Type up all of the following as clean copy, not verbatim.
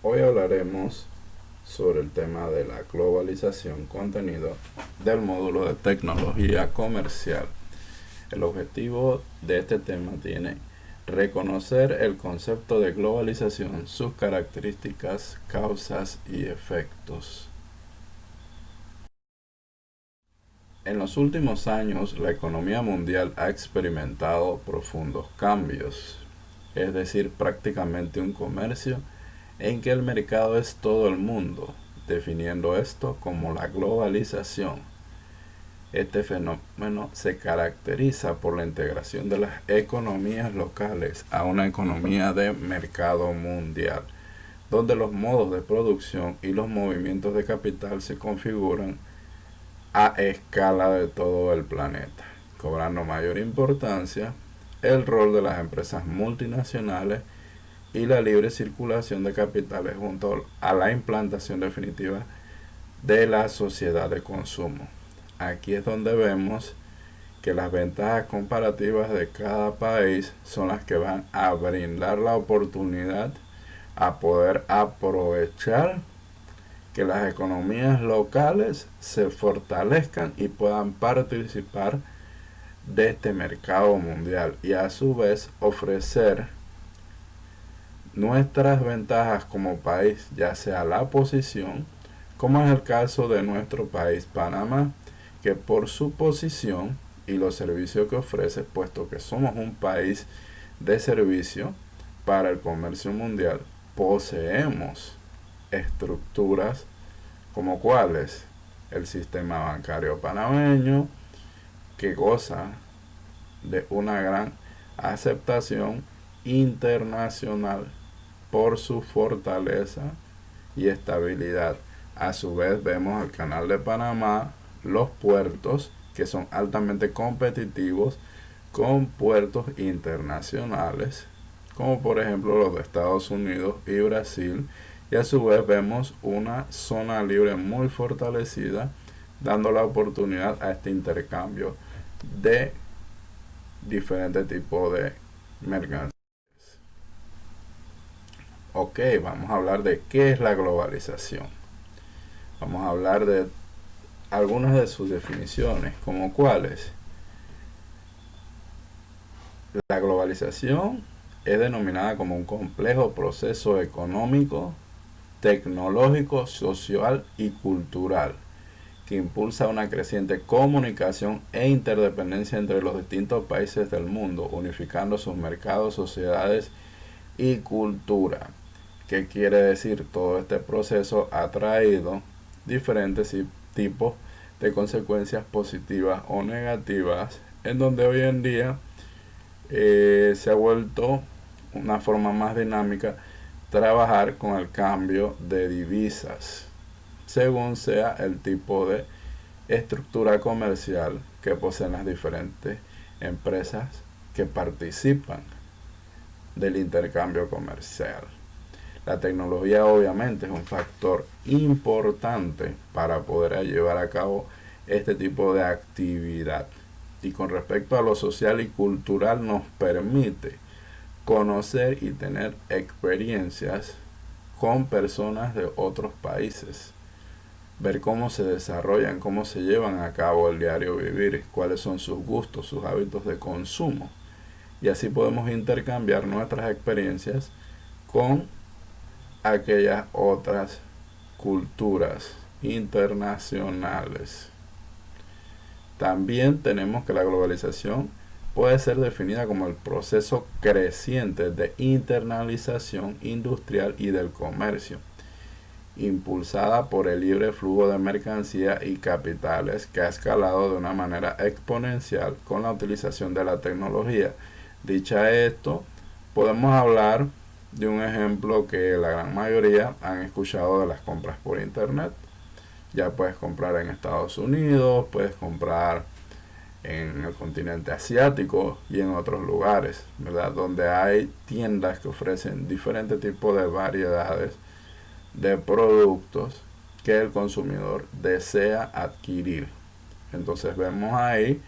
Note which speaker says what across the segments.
Speaker 1: Hoy hablaremos sobre el tema de la globalización contenido del módulo de tecnología comercial. El objetivo de este tema tiene reconocer el concepto de globalización, sus características, causas y efectos. En los últimos años, la economía mundial ha experimentado profundos cambios, es decir, prácticamente un comercio en que el mercado es todo el mundo, definiendo esto como la globalización. Este fenómeno se caracteriza por la integración de las economías locales a una economía de mercado mundial, donde los modos de producción y los movimientos de capital se configuran a escala de todo el planeta, cobrando mayor importancia el rol de las empresas multinacionales y la libre circulación de capitales junto a la implantación definitiva de la sociedad de consumo. Aquí es donde vemos que las ventajas comparativas de cada país son las que van a brindar la oportunidad a poder aprovechar que las economías locales se fortalezcan y puedan participar de este mercado mundial y a su vez ofrecer nuestras ventajas como país, ya sea la posición, como es el caso de nuestro país Panamá, que por su posición y los servicios que ofrece, puesto que somos un país de servicio para el comercio mundial, poseemos estructuras como cuáles: el sistema bancario panameño, que goza de una gran aceptación internacional por su fortaleza y estabilidad. A su vez vemos el canal de Panamá, los puertos que son altamente competitivos con puertos internacionales, como por ejemplo los de Estados Unidos y Brasil, y a su vez vemos una zona libre muy fortalecida, dando la oportunidad a este intercambio de diferentes tipos de mercancías. Ok, vamos a hablar de qué es la globalización. Vamos a hablar de algunas de sus definiciones, como cuáles. La globalización es denominada como un complejo proceso económico, tecnológico, social y cultural que impulsa una creciente comunicación e interdependencia entre los distintos países del mundo, unificando sus mercados, sociedades y cultura. ¿Qué quiere decir? Todo este proceso ha traído diferentes tipos de consecuencias positivas o negativas, en donde hoy en día se ha vuelto una forma más dinámica trabajar con el cambio de divisas, según sea el tipo de estructura comercial que poseen las diferentes empresas que participan del intercambio comercial. La tecnología obviamente es un factor importante para poder llevar a cabo este tipo de actividad. Y con respecto a lo social y cultural, nos permite conocer y tener experiencias con personas de otros países, ver cómo se desarrollan, cómo se llevan a cabo el diario vivir, cuáles son sus gustos, sus hábitos de consumo. Y así podemos intercambiar nuestras experiencias con aquellas otras culturas internacionales. También tenemos que la globalización puede ser definida como el proceso creciente de internalización industrial y del comercio, impulsada por el libre flujo de mercancías y capitales que ha escalado de una manera exponencial con la utilización de la tecnología. Dicha esto, podemos hablar de un ejemplo que la gran mayoría han escuchado de las compras por internet. Ya puedes comprar en Estados Unidos, puedes comprar en el continente asiático y en otros lugares, ¿verdad? Donde hay tiendas que ofrecen diferentes tipos de variedades de productos que el consumidor desea adquirir. Entonces vemos ahí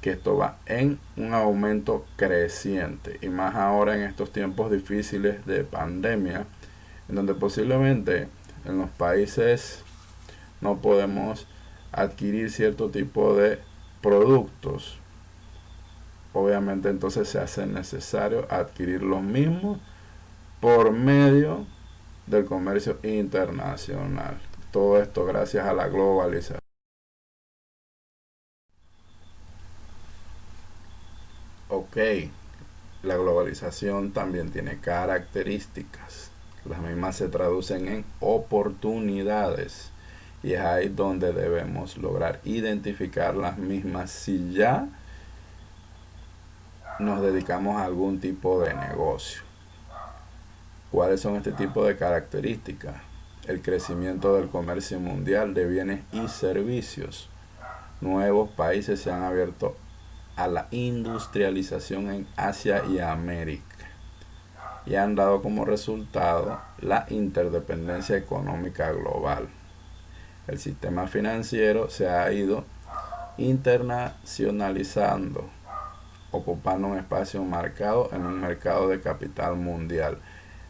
Speaker 1: que esto va en un aumento creciente, y más ahora en estos tiempos difíciles de pandemia, en donde posiblemente en los países no podemos adquirir cierto tipo de productos. Obviamente entonces se hace necesario adquirir los mismos por medio del comercio internacional. Todo esto gracias a la globalización. Ok, la globalización también tiene características. Las mismas se traducen en oportunidades. Y es ahí donde debemos lograr identificar las mismas si ya nos dedicamos a algún tipo de negocio. ¿Cuáles son este tipo de características? El crecimiento del comercio mundial de bienes y servicios. Nuevos países se han abierto a la industrialización en Asia y América y han dado como resultado la interdependencia económica global. El sistema financiero se ha ido internacionalizando, ocupando un espacio marcado en un mercado de capital mundial,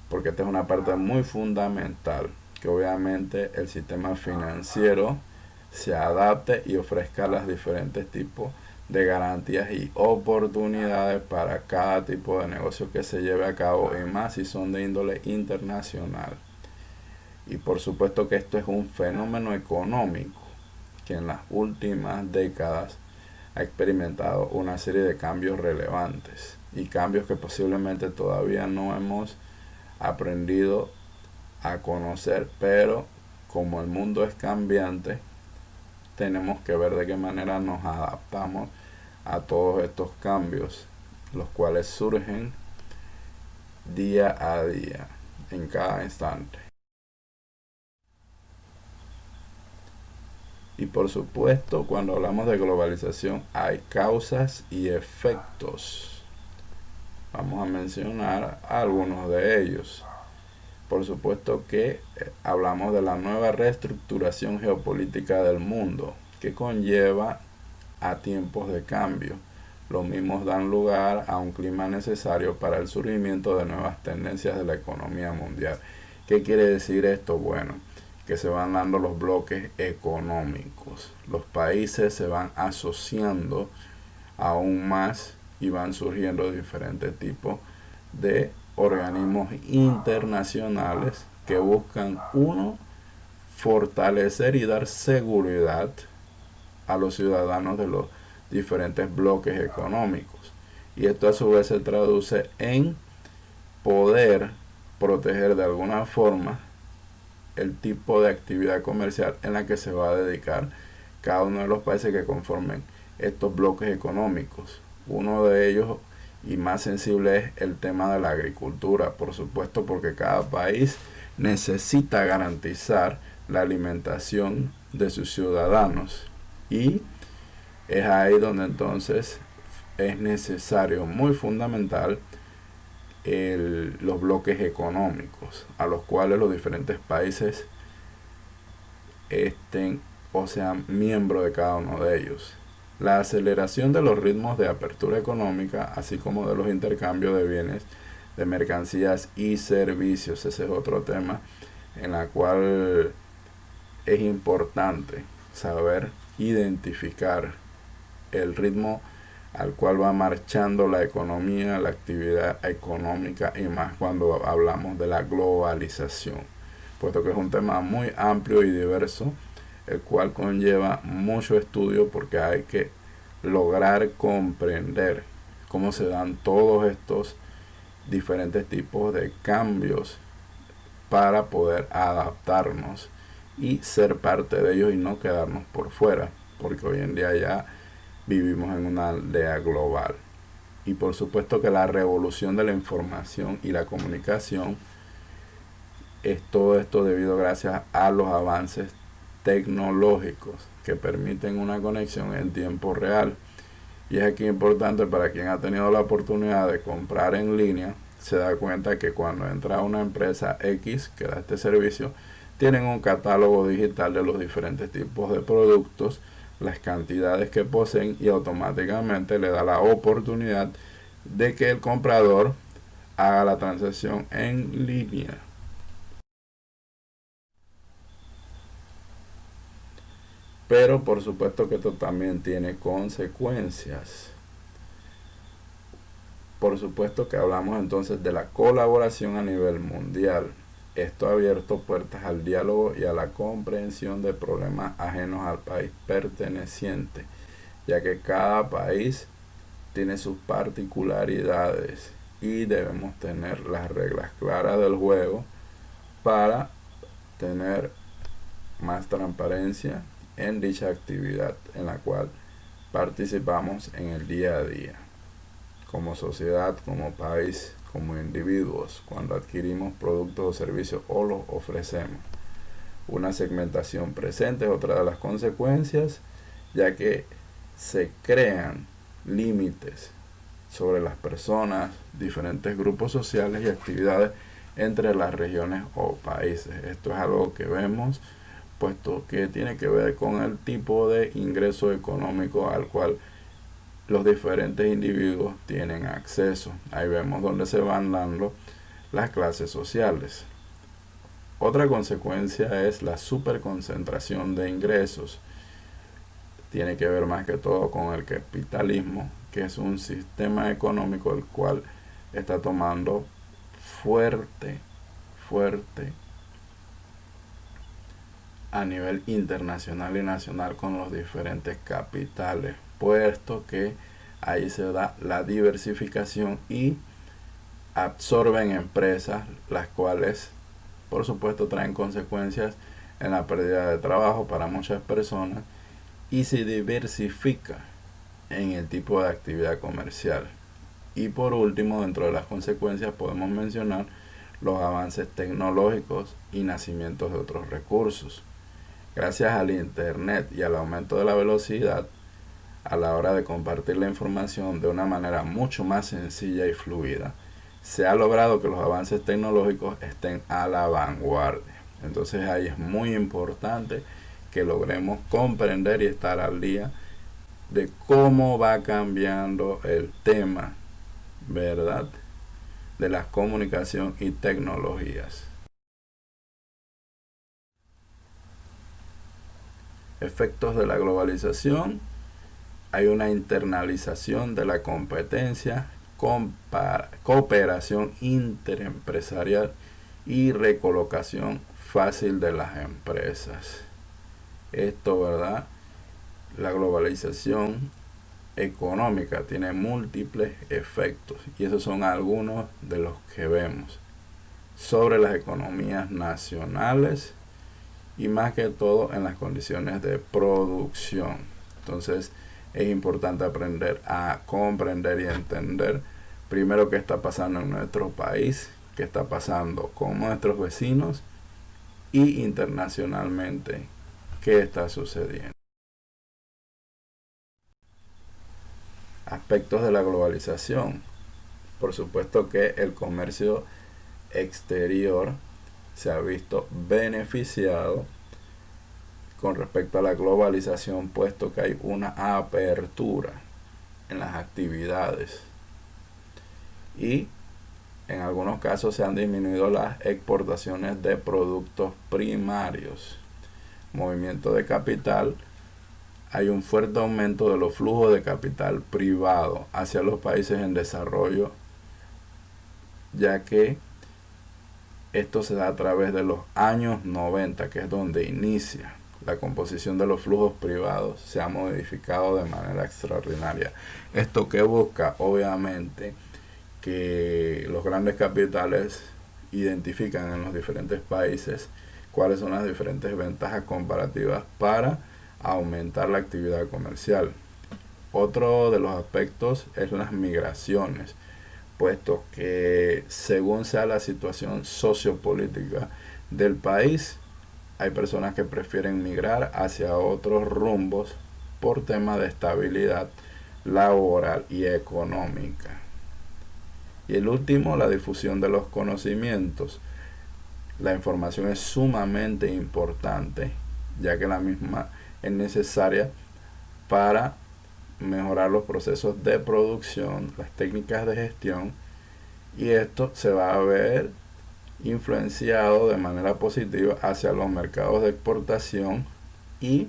Speaker 1: porque esta es una parte muy fundamental, que obviamente el sistema financiero se adapte y ofrezca los diferentes tipos de garantías y oportunidades para cada tipo de negocio que se lleve a cabo, y más si son de índole internacional. Y por supuesto que esto es un fenómeno económico que en las últimas décadas ha experimentado una serie de cambios relevantes y cambios que posiblemente todavía no hemos aprendido a conocer, pero como el mundo es cambiante, tenemos que ver de qué manera nos adaptamos a todos estos cambios, los cuales surgen día a día, en cada instante. Y por supuesto, cuando hablamos de globalización, hay causas y efectos. Vamos a mencionar algunos de ellos. Por supuesto que hablamos de la nueva reestructuración geopolítica del mundo, que conlleva a tiempos de cambio. Los mismos dan lugar a un clima necesario para el surgimiento de nuevas tendencias de la economía mundial. ¿Qué quiere decir esto? Bueno, que se van dando los bloques económicos. Los países se van asociando aún más y van surgiendo diferentes tipos de organismos internacionales que buscan, uno, fortalecer y dar seguridad a los ciudadanos de los diferentes bloques económicos. Y esto a su vez se traduce en poder proteger de alguna forma el tipo de actividad comercial en la que se va a dedicar cada uno de los países que conformen estos bloques económicos. Uno de ellos y más sensible es el tema de la agricultura, por supuesto, porque cada país necesita garantizar la alimentación de sus ciudadanos, y es ahí donde entonces es necesario, muy fundamental, los bloques económicos a los cuales los diferentes países estén o sean miembros de cada uno de ellos. La aceleración de los ritmos de apertura económica, así como de los intercambios de bienes, de mercancías y servicios, ese es otro tema en la cual es importante saber identificar el ritmo al cual va marchando la economía, la actividad económica, y más cuando hablamos de la globalización, puesto que es un tema muy amplio y diverso, el cual conlleva mucho estudio, porque hay que lograr comprender cómo se dan todos estos diferentes tipos de cambios para poder adaptarnos y ser parte de ellos y no quedarnos por fuera, porque hoy en día ya vivimos en una aldea global. Y por supuesto que la revolución de la información y la comunicación es todo esto debido gracias a los avances tecnológicos que permiten una conexión en tiempo real. Y es aquí importante para quien ha tenido la oportunidad de comprar en línea, se da cuenta que cuando entra a una empresa X que da este servicio, tienen un catálogo digital de los diferentes tipos de productos, las cantidades que poseen, y automáticamente le da la oportunidad de que el comprador haga la transacción en línea. Pero por supuesto que esto también tiene consecuencias. Por supuesto que hablamos entonces de la colaboración a nivel mundial. Esto ha abierto puertas al diálogo y a la comprensión de problemas ajenos al país perteneciente, ya que cada país tiene sus particularidades y debemos tener las reglas claras del juego para tener más transparencia en dicha actividad en la cual participamos en el día a día, como sociedad, como país, como individuos, cuando adquirimos productos o servicios o los ofrecemos. Una segmentación presente es otra de las consecuencias, ya que se crean límites sobre las personas, diferentes grupos sociales y actividades entre las regiones o países. Esto es algo que vemos, puesto que tiene que ver con el tipo de ingreso económico al cual los diferentes individuos tienen acceso. Ahí vemos donde se van dando las clases sociales. Otra consecuencia es la superconcentración de ingresos. Tiene que ver más que todo con el capitalismo, que es un sistema económico el cual está tomando fuerte a nivel internacional y nacional con los diferentes capitales, puesto que ahí se da la diversificación y absorben empresas, las cuales por supuesto traen consecuencias en la pérdida de trabajo para muchas personas, y se diversifica en el tipo de actividad comercial. Y por último, dentro de las consecuencias podemos mencionar los avances tecnológicos y nacimientos de otros recursos. Gracias al internet y al aumento de la velocidad a la hora de compartir la información de una manera mucho más sencilla y fluida, se ha logrado que los avances tecnológicos estén a la vanguardia. Entonces ahí es muy importante que logremos comprender y estar al día de cómo va cambiando el tema, ¿verdad?, de la comunicación y tecnologías. Efectos de la globalización. Hay una internalización de la competencia, cooperación interempresarial y recolocación fácil de las empresas. Esto, ¿verdad? La globalización económica tiene múltiples efectos y esos son algunos de los que vemos sobre las economías nacionales y más que todo en las condiciones de producción. Entonces es importante aprender a comprender y entender primero qué está pasando en nuestro país, qué está pasando con nuestros vecinos y internacionalmente qué está sucediendo. Aspectos de la globalización. Por supuesto que el comercio exterior se ha visto beneficiado con respecto a la globalización, puesto que hay una apertura en las actividades y en algunos casos se han disminuido las exportaciones de productos primarios. Movimiento de capital. Hay un fuerte aumento de los flujos de capital privado hacia los países en desarrollo, ya que esto se da a través de los años 90, que es donde inicia. La composición de los flujos privados se ha modificado de manera extraordinaria. Esto que busca, obviamente, que los grandes capitales identifican en los diferentes países cuáles son las diferentes ventajas comparativas para aumentar la actividad comercial. Otro de los aspectos es las migraciones, puesto que según sea la situación sociopolítica del país, hay personas que prefieren migrar hacia otros rumbos por tema de estabilidad laboral y económica. Y el último, la difusión de los conocimientos. La información es sumamente importante, ya que la misma es necesaria para mejorar los procesos de producción, las técnicas de gestión, y esto se va a ver influenciado de manera positiva hacia los mercados de exportación y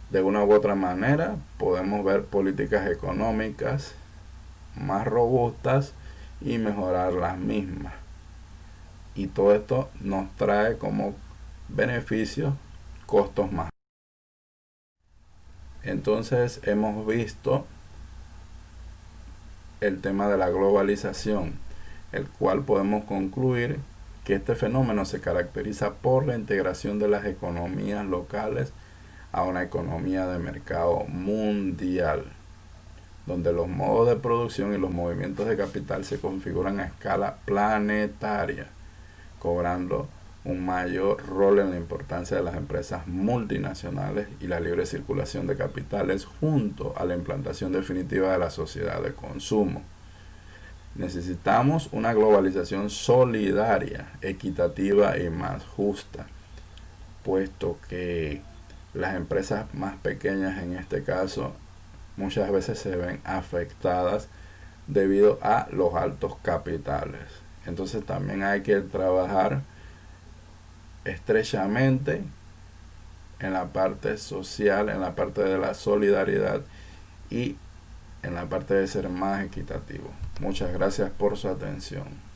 Speaker 1: de una u otra manera podemos ver políticas económicas más robustas y mejorar las mismas. Y todo esto nos trae como beneficios costos más. Entonces hemos visto el tema de la globalización, el cual podemos concluir que este fenómeno se caracteriza por la integración de las economías locales a una economía de mercado mundial, donde los modos de producción y los movimientos de capital se configuran a escala planetaria, cobrando un mayor rol en la importancia de las empresas multinacionales y la libre circulación de capitales junto a la implantación definitiva de la sociedad de consumo. Necesitamos una globalización solidaria, equitativa y más justa, puesto que las empresas más pequeñas en este caso muchas veces se ven afectadas debido a los altos capitales. Entonces también hay que trabajar estrechamente en la parte social, en la parte de la solidaridad y en la parte de ser más equitativo. Muchas gracias por su atención.